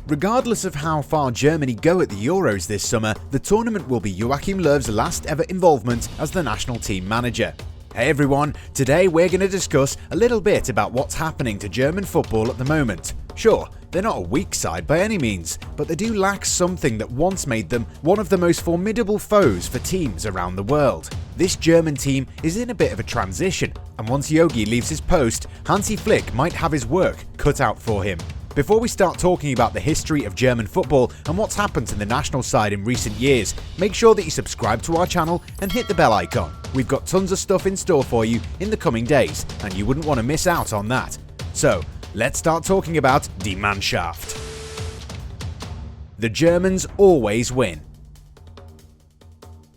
Regardless of how far Germany go at the Euros this summer, the tournament will be Joachim Low's last ever involvement as the national team manager. Hey everyone, today we're going to discuss a little bit about what's happening to German football at the moment. Sure, they're not a weak side by any means, but they do lack something that once made them one of the most formidable foes for teams around the world. This German team is in a bit of a transition, and once Yogi leaves his post, Hansi Flick might have his work cut out for him. Before we start talking about the history of German football and what's happened to the national side in recent years, make sure that you subscribe to our channel and hit the bell icon. We've got tons of stuff in store for you in the coming days, and you wouldn't want to miss out on that. So, let's start talking about Die Mannschaft. The Germans always win.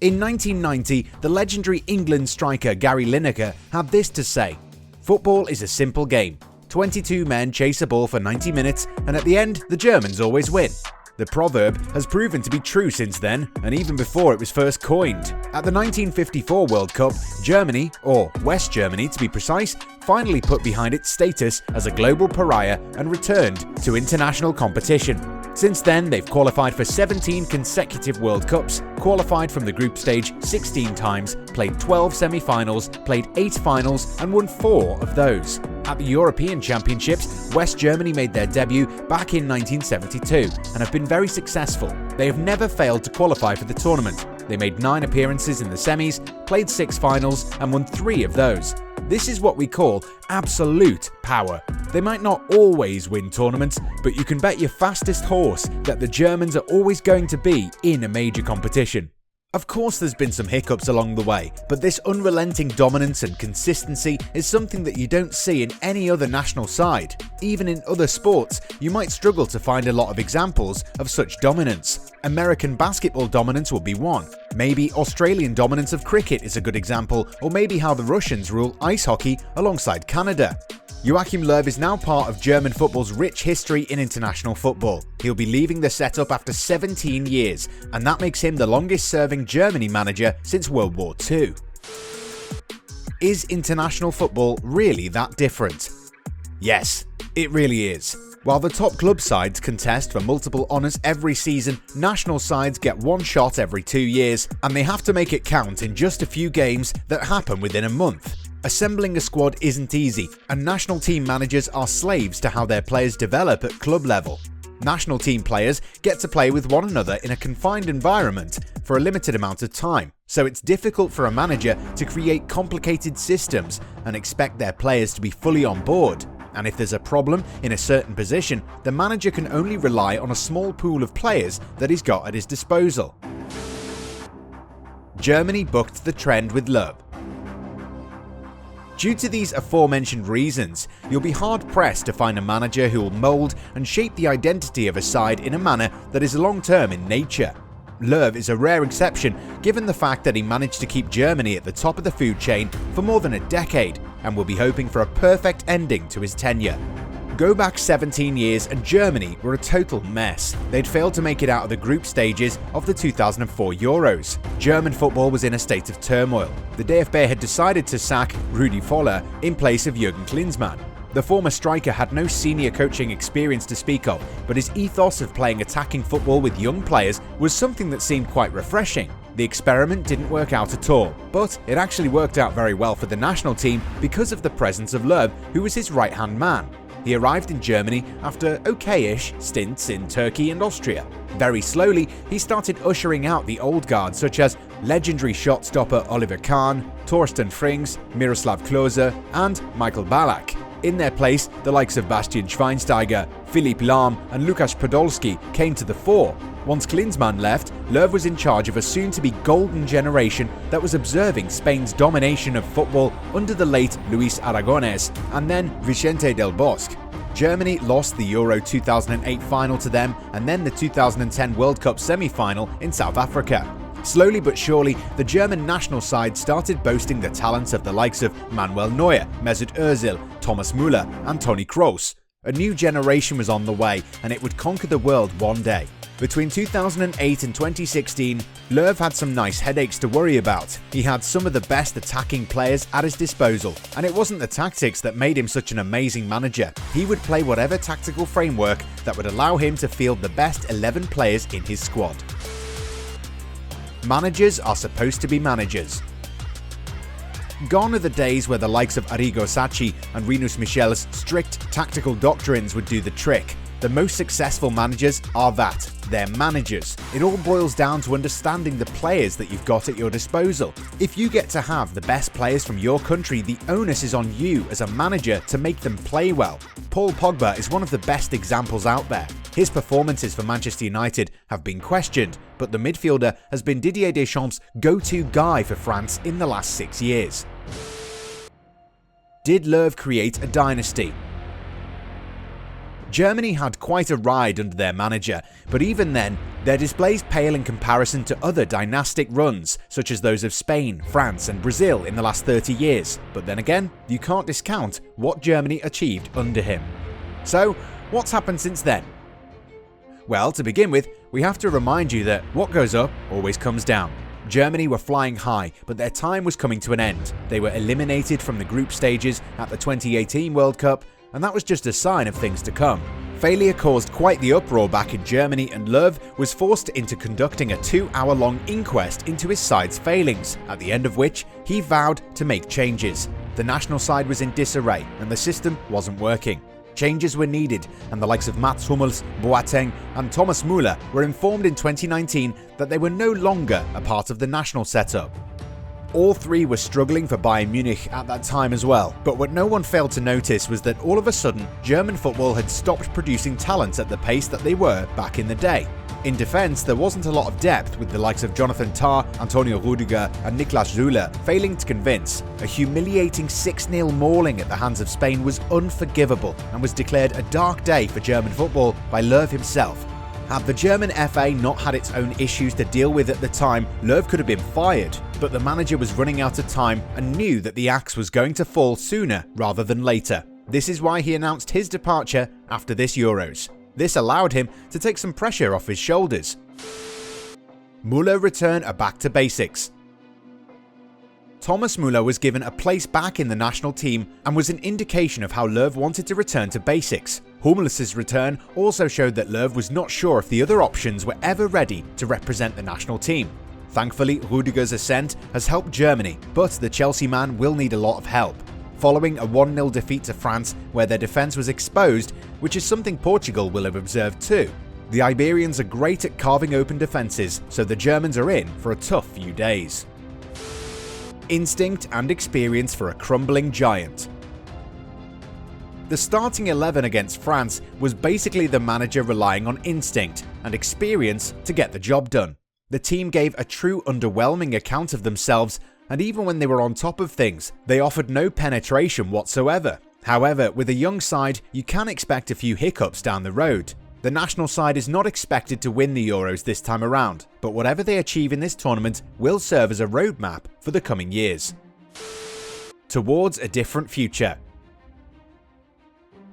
In 1990, the legendary England striker Gary Lineker had this to say: "Football is a simple game. 22 men chase a ball for 90 minutes, and at the end, the Germans always win." The proverb has proven to be true since then, and even before it was first coined. At the 1954 World Cup, Germany, or West Germany to be precise, finally put behind its status as a global pariah and returned to international competition. Since then, they've qualified for 17 consecutive World Cups, qualified from the group stage 16 times, played 12 semi-finals, played 8 finals, and won 4 of those. At the European Championships, West Germany made their debut back in 1972 and have been very successful. They have never failed to qualify for the tournament. They made 9 appearances in the semis, played 6 finals, and won 3 of those. This is what we call absolute power. They might not always win tournaments, but you can bet your fastest horse that the Germans are always going to be in a major competition. Of course, there's been some hiccups along the way, but this unrelenting dominance and consistency is something that you don't see in any other national side. Even in other sports, you might struggle to find a lot of examples of such dominance. American basketball dominance would be one. Maybe Australian dominance of cricket is a good example, or maybe how the Russians rule ice hockey alongside Canada. Joachim Low is now part of German football's rich history in international football. He'll be leaving the setup after 17 years, and that makes him the longest-serving Germany manager since World War II. Is international football really that different? Yes, it really is. While the top club sides contest for multiple honours every season, national sides get one shot every 2 years, and they have to make it count in just a few games that happen within a month. Assembling a squad isn't easy, and national team managers are slaves to how their players develop at club level. National team players get to play with one another in a confined environment for a limited amount of time, so it's difficult for a manager to create complicated systems and expect their players to be fully on board. And if there's a problem in a certain position, the manager can only rely on a small pool of players that he's got at his disposal. Germany bucked the trend with Low. Due to these aforementioned reasons, you'll be hard-pressed to find a manager who will mould and shape the identity of a side in a manner that is long-term in nature. Low is a rare exception given the fact that he managed to keep Germany at the top of the food chain for more than a decade and will be hoping for a perfect ending to his tenure. Go back 17 years and Germany were a total mess. They'd failed to make it out of the group stages of the 2004 Euros. German football was in a state of turmoil. The DFB had decided to sack Rudi Völler in place of Jürgen Klinsmann. The former striker had no senior coaching experience to speak of, but his ethos of playing attacking football with young players was something that seemed quite refreshing. The experiment didn't work out at all, but it actually worked out very well for the national team because of the presence of Low, who was his right-hand man. He arrived in Germany after okay-ish stints in Turkey and Austria. Very slowly, he started ushering out the old guard such as legendary shot-stopper Oliver Kahn, Thorsten Frings, Miroslav Klose, and Michael Ballack. In their place, the likes of Bastian Schweinsteiger, Philipp Lahm, and Lukas Podolski came to the fore. Once Klinsmann left, Low was in charge of a soon-to-be golden generation that was observing Spain's domination of football under the late Luis Aragonés and then Vicente del Bosque. Germany lost the Euro 2008 final to them and then the 2010 World Cup semi-final in South Africa. Slowly but surely, the German national side started boasting the talents of the likes of Manuel Neuer, Mesut Özil, Thomas Müller, and Toni Kroos. A new generation was on the way, and it would conquer the world one day. Between 2008 and 2016, Löw had some nice headaches to worry about. He had some of the best attacking players at his disposal, and it wasn't the tactics that made him such an amazing manager. He would play whatever tactical framework that would allow him to field the best 11 players in his squad. Managers are supposed to be managers. Gone are the days where the likes of Arrigo Sacchi and Rinus Michel's strict tactical doctrines would do the trick. The most successful managers are that. They're managers. It all boils down to understanding the players that you've got at your disposal. If you get to have the best players from your country, the onus is on you as a manager to make them play well. Paul Pogba is one of the best examples out there. His performances for Manchester United have been questioned, but the midfielder has been Didier Deschamps' go-to guy for France in the last 6 years. Did Löw create a dynasty? Germany had quite a ride under their manager, but even then, their displays pale in comparison to other dynastic runs, such as those of Spain, France and Brazil in the last 30 years. But then again, you can't discount what Germany achieved under him. So, what's happened since then? Well, to begin with, we have to remind you that what goes up always comes down. Germany were flying high, but their time was coming to an end. They were eliminated from the group stages at the 2018 World Cup, and that was just a sign of things to come. Failure caused quite the uproar back in Germany, and Löw was forced into conducting a 2-hour-long inquest into his side's failings, at the end of which he vowed to make changes. The national side was in disarray, and the system wasn't working. Changes were needed, and the likes of Mats Hummels, Boateng and Thomas Müller were informed in 2019 that they were no longer a part of the national setup. All three were struggling for Bayern Munich at that time as well, but what no one failed to notice was that all of a sudden, German football had stopped producing talent at the pace that they were back in the day. In defence, there wasn't a lot of depth, with the likes of Jonathan Tah, Antonio Rüdiger and Niklas Süle failing to convince. A humiliating 6-0 mauling at the hands of Spain was unforgivable and was declared a dark day for German football by Löw himself. Had the German FA not had its own issues to deal with at the time, Löw could have been fired, but the manager was running out of time and knew that the axe was going to fall sooner rather than later. This is why he announced his departure after this Euros. This allowed him to take some pressure off his shoulders. Müller return are back to basics. Thomas Müller was given a place back in the national team and was an indication of how Löw wanted to return to basics. Hummels' return also showed that Löw was not sure if the other options were ever ready to represent the national team. Thankfully, Rüdiger's ascent has helped Germany, but the Chelsea man will need a lot of help. Following a 1-0 defeat to France where their defence was exposed, which is something Portugal will have observed too. The Iberians are great at carving open defences, so the Germans are in for a tough few days. Instinct and experience for a crumbling giant. The starting 11 against France was basically the manager relying on instinct and experience to get the job done. The team gave a true underwhelming account of themselves, and even when they were on top of things, they offered no penetration whatsoever. However, with a young side, you can expect a few hiccups down the road. The national side is not expected to win the Euros this time around, but whatever they achieve in this tournament will serve as a roadmap for the coming years. Towards a different future.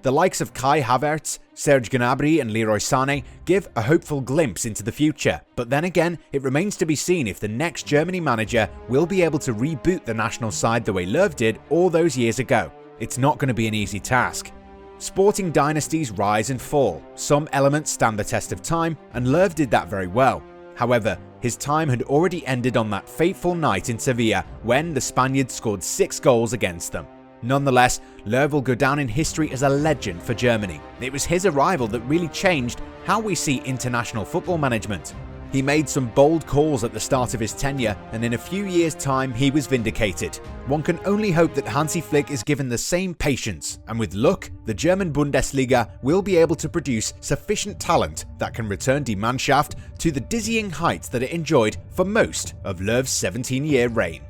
The likes of Kai Havertz, Serge Gnabry and Leroy Sané give a hopeful glimpse into the future, but then again, it remains to be seen if the next Germany manager will be able to reboot the national side the way Löw did all those years ago. It's not going to be an easy task. Sporting dynasties rise and fall. Some elements stand the test of time, and Löw did that very well. However, his time had already ended on that fateful night in Sevilla when the Spaniards scored 6 goals against them. Nonetheless, Löw will go down in history as a legend for Germany. It was his arrival that really changed how we see international football management. He made some bold calls at the start of his tenure, and in a few years' time he was vindicated. One can only hope that Hansi Flick is given the same patience, and with luck, the German Bundesliga will be able to produce sufficient talent that can return Die Mannschaft to the dizzying heights that it enjoyed for most of Löw's 17-year reign.